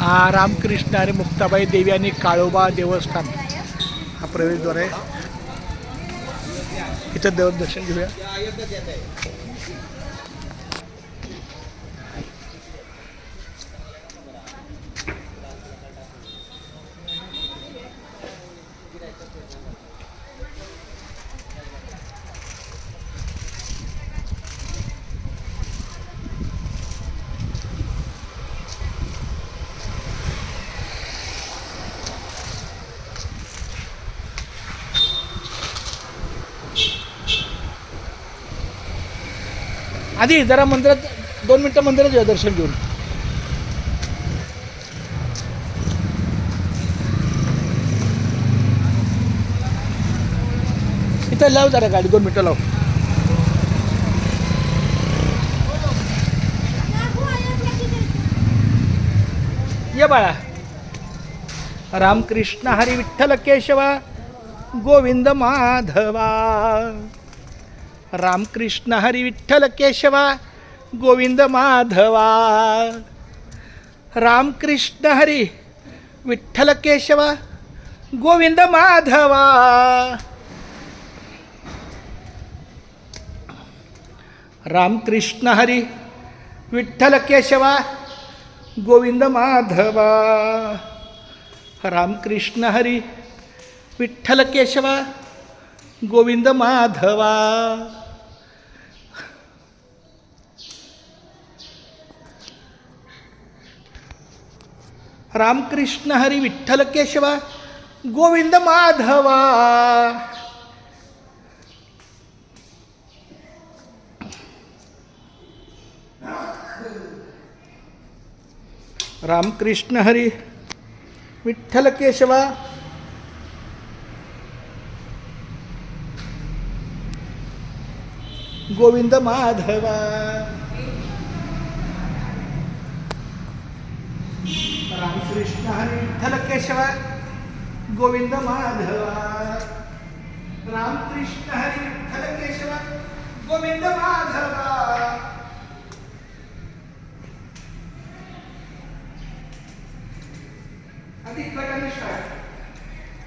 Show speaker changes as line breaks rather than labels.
रामकृष्ण आणि मुक्ताबाई देवी आणि काळोबा देवस्थान हा प्रवेशद्वार आहे. इथं दर्शन घेऊया. आधी जरा मंदिरात 2 मिनिटं मंदिरात जाऊया दर्शन घेऊन. इथं लाव जरा गाडी 2 मिनिटं लाव. ये बाळा. रामकृष्ण हरी विठ्ठल केशवा गोविंद माधवा. रामकृष्ण हरी विठ्ठल केशवा गोविंद माधवा. रामकृष्ण हरी विठ्ठल केशवा गोविंद माधवा. रामकृष्ण हरी विठ्ठल केशवा गोविंद माधवा. रामकृष्ण हरी विठ्ठल केशवा गोविंद माधवा. रामकृष्ण हरी विठ्ठल केशवा गोविंद माधवा. रामकृष्ण हरी विठ्ठल केशवा गोविंद माधवा. रामकृष्ण हरी विठ्ठल केशवा गोविंद माधवा. रामकृष्ण हरी विठ्ठल केशवा गोविंद माधवा.